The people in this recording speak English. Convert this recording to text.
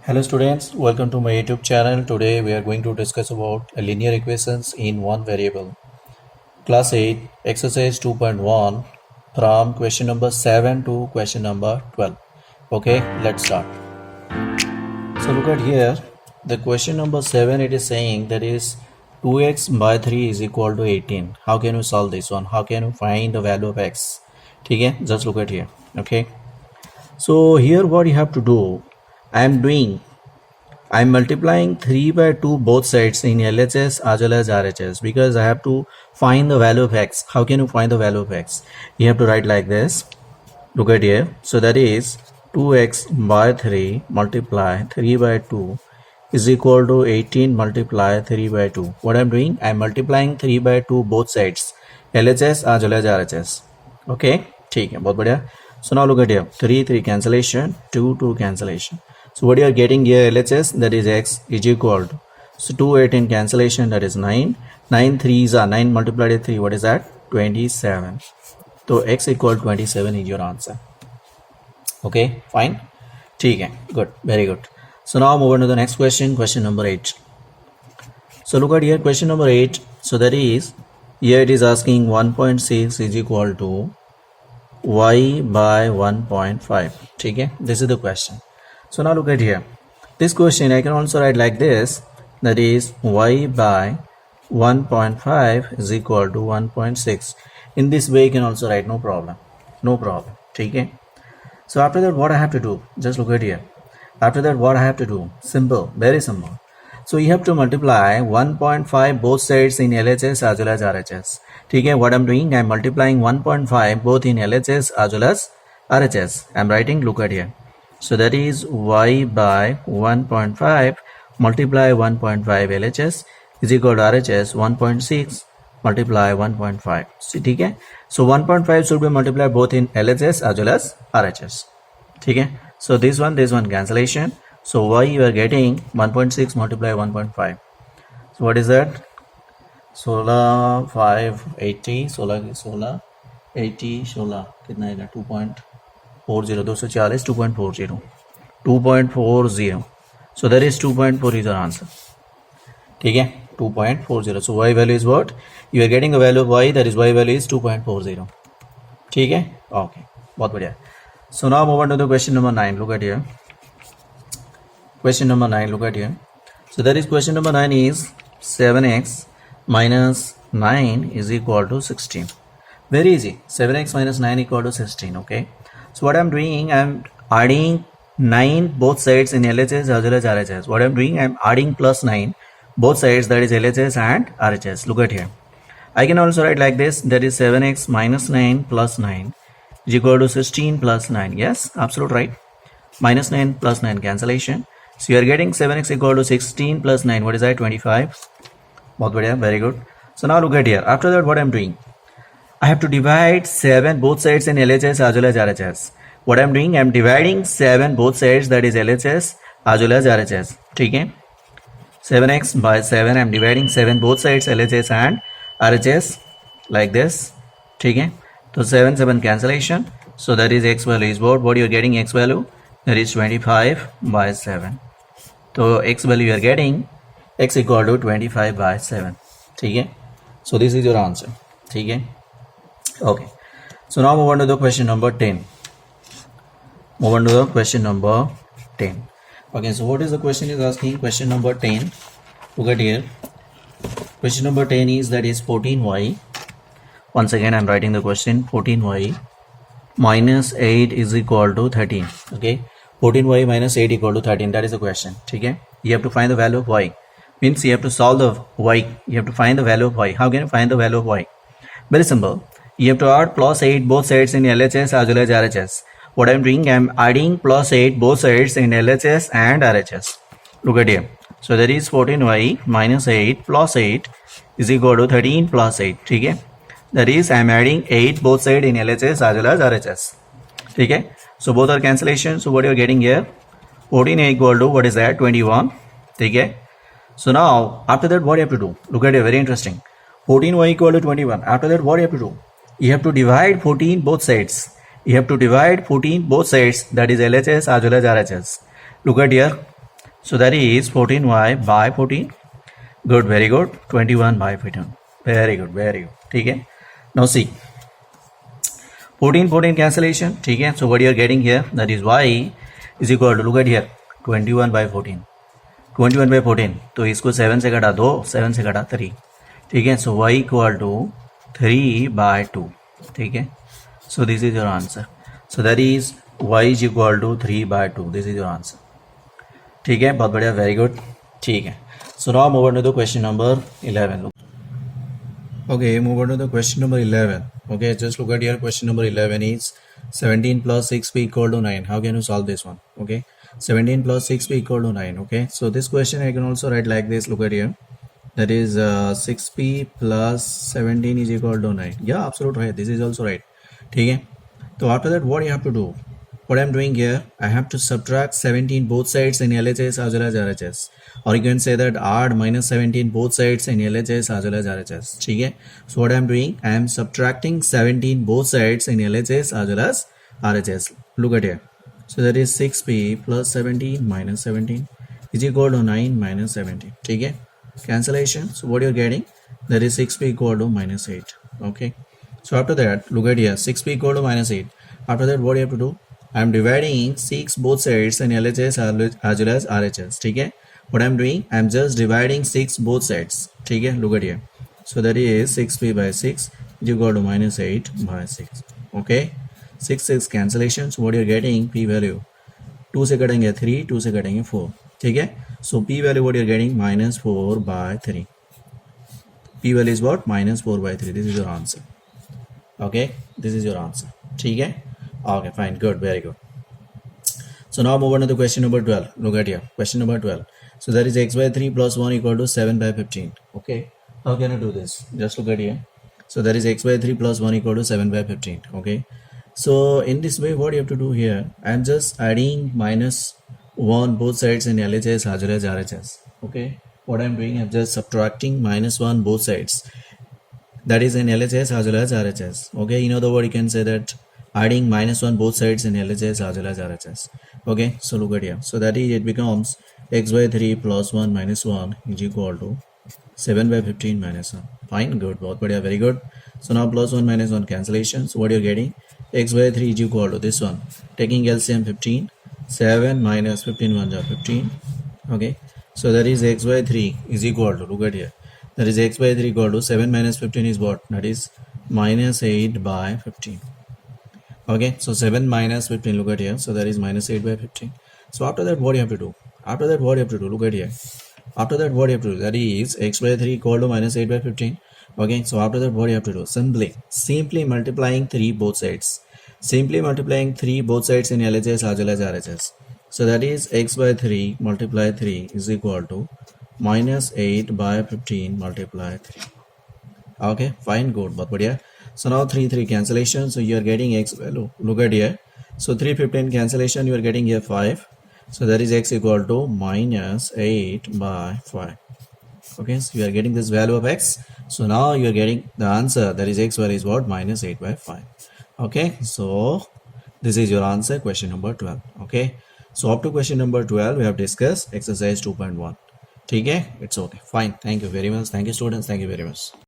Hello students, welcome to my YouTube channel. Today we are going to discuss about linear equations in one variable. Class 8, exercise 2.1 from question number 7 to question number 12. Okay, let's start. So look at here, the question number 7 it is saying that is 2x by 3 is equal to 18. How can you solve this one? How can you find the value of x? Okay, just look at here. Okay, so here what you have to do, I'm multiplying 3 by 2 both sides in LHS as well as RHS because I have to find the value of x. How can you find the value of x? You have to write like this. Look at here. So that is 2x by 3 multiply 3 by 2 is equal to 18 multiply 3 by 2. What I'm doing? I'm multiplying 3 by 2 both sides. LHS as well as RHS. Okay? ठीक है, बहुत बढ़िया. So now look at here. 3 cancellation, 2 cancellation. So what you are getting here LHS, that is x is equal to, so 2 18 cancellation, that is 9. 9 3s are 9 multiplied by 3, what is that? 27. So x equal 27 is your answer. Okay, fine. Okay, good, very good. So now move on to the next question, question number 8. So look at here, question number 8. So that is, here it is asking 1.6 is equal to y by 1.5. Okay, this is the question. So now look at here, this question I can also write like this, that is y by 1.5 is equal to 1.6. In this way you can also write, no problem. Okay. So after that what I have to do, just look at here. After that what I have to do, simple, very simple. So you have to multiply 1.5 both sides in LHS as well as RHS. Okay, what I'm doing, I'm multiplying 1.5 both in LHS as well as RHS. I'm writing, look at here. So that is y by 1.5 multiply 1.5 LHS is equal to RHS 1.6 multiply 1.5. See, okay? So 1.5 should be multiplied both in LHS as well as RHS. Okay? So this one cancellation. So y you are getting 1.6 multiply 1.5. So what is that? 16 580 16 80 16 कितना आएगा 2.40 2.40. So that is 2.4 is our answer. ठीक है, 2.40. So y value is what? You are getting a value of y, that is y value is 2.40. ठीक है, okay, बहुत बढ़िया. So now move on to the question number 9. Look at here. Question number 9. Look at here. So that is question number 9 is 7x minus 9 is equal to 16. Very easy. 7x minus 9 equal to 16. Okay. So what I'm doing, I'm adding 9 both sides in LHS as well as RHS. What I'm doing, I'm adding plus 9 both sides, that is LHS and RHS. Look at here. I can also write like this, that is 7x minus 9 plus 9 is equal to 16 plus 9. Yes, absolute right. Minus 9 plus 9 cancellation. So you are getting 7x equal to 16 plus 9. What is that? 25. बहुत बढ़िया, very good. So now look at here. After that what I'm doing, I have to divide 7 both sides in LHS as well as RHS. What I'm doing, I'm dividing 7 both sides, that is LHS as well as RHS. ठीक है, 7x by 7, I'm dividing 7 both sides LHS and RHS like this. ठीक है, तो 7 cancellation. So that is x value is what you are getting, x value, that is 25 by 7. So x value you are getting x equal to 25 by 7. ठीक है, so this is your answer. ठीक है, okay. So now move on to the question number 10. Move on to the question number 10. Okay, so what is the question is asking? Question number 10. Look at here. Question number 10 is, that is 14y. Once again I'm writing the question, 14y minus 8 is equal to 13. Okay, 14y minus 8 equal to 13, that is the question. Okay, you have to find the value of y. Means you have to solve the y, you have to find the value of y. How can you find the value of y? Very simple. You have to add plus 8 both sides in LHS as well as RHS. What I'm doing, I'm adding plus 8 both sides in LHS and RHS. Look at here. So that is 14y minus 8 plus 8 is equal to 13 plus 8. Okay, that is I'm adding 8 both sides in LHS as well as RHS. Okay, so both are cancellation. So what you're getting here, 14a equal to, what is that? 21. Okay, so now after that what you have to do, look at it, very interesting. 14y equal to 21. After that what you have to do, you have to divide 14 both sides. You have to divide 14 both sides, that is LHS as well as RHS. Look at here, So that is 14y by 14. Good, very good. 21 by 14. Very good, very good. ठीक है. Now see. 14 cancellation. ठीक है. So what you are getting here, that is y is equal to, look at here, 21 by 14. 21 by 14. तो इसको 7 से घटा 2, 7 से घटा 3. ठीक है. So y equal to 3 by 2. ठीक है. So this is your answer. So that is y is equal to 3 by 2. This is your answer. ठीक है. बहुत बढ़िया. Very good. ठीक है. So now move on to the question number 11. Okay, move on to the question number 11. Okay, just look at here. Question number 11 is 17 plus 6p equal to 9. How can you solve this one? Okay, 17 plus 6p equal to 9. Okay, so this question I can also write like this. Look at here. That is 6p plus 17 is equal to 9. Yeah, absolute right. This is also right. ठीक है. So after that, what you have to do? What I'm doing here, I have to subtract 17 both sides in LHS as well as RHS. Or you can say that add minus 17 both sides in LHS as well as RHS. ठीक है. So what I'm doing, I am subtracting 17 both sides in LHS as well as RHS. Look at here. So that is 6p plus 17 minus 17 is equal to 9 minus 17. ठीक है. Cancellation. So what you're getting, that is 6p equal to minus 8. Okay. So after that, look at here, 6p equal to minus 8. After that, what you have to do? I am dividing 6 both sides in LHS as well as RHS. ठीक है. What I am doing? I am just dividing 6 both sides. ठीक है. Look at here. So that is 6p by 6 is equal to minus 8 by 6. Okay. 6 cancellations. What you are getting? P value 2 से कटेंगे 3, 2 से कटेंगे 4. ठीक है. So P value what you are getting? Minus 4 by 3. P value is what? Minus 4 by 3. This is your answer. Okay. This is your answer. ठीक है. Okay, fine, good, very good. So now move on to the question number 12. Look at here, question number 12. So that is x by 3 plus 1 equal to 7 by 15. Okay, how can you do this? Just look at here. So that is x by 3 plus 1 equal to 7 by 15. Okay, so in this way, what you have to do here, I am just adding minus 1 both sides in LHS as well as RHS. Okay, what I am doing, I am just subtracting minus 1 both sides. That is in LHS as well as RHS. Okay, in other words, you can say that adding minus 1 both sides in LHS as well as RHS. Okay, so look at here. So that is, it becomes x by 3 plus 1 minus 1 is equal to 7 by 15 minus 1. Fine, good, बहुत बढ़िया, very good. So now plus 1 minus 1 cancellation. So what you're getting, x by 3 is equal to this one. Taking LCM 15, 7 minus 15 1 is 15. Okay, so that is x by 3 is equal to, look at here. That is x by 3 equal to 7 minus 15 is what? That is minus 8 by 15. Okay, so 7 minus 15, look at here. So that is minus 8 by 15. So after that, what you have to do? After that, what you have to do? Look at here. After that, what you have to do? That is x by 3 equal to minus 8 by 15. Okay, so after that, what you have to do? Simply multiplying 3 both sides. Simply multiplying 3 both sides in LHS as well as RHS. So that is x by 3 multiply 3 is equal to minus 8 by 15 multiply 3. Okay, fine, good, बहुत बढ़िया. So now 3 cancellation. So you are getting x value. Look at here. So 3 15 cancellation. You are getting here 5. So that is x equal to minus 8 by 5. Okay. So you are getting this value of x. So now you are getting the answer. That is x value is what? Minus 8 by 5. Okay. So this is your answer. Question number 12. Okay. So up to question number 12 we have discussed exercise 2.1. ठीक है. It's okay. Fine. Thank you very much. Thank you students. Thank you very much.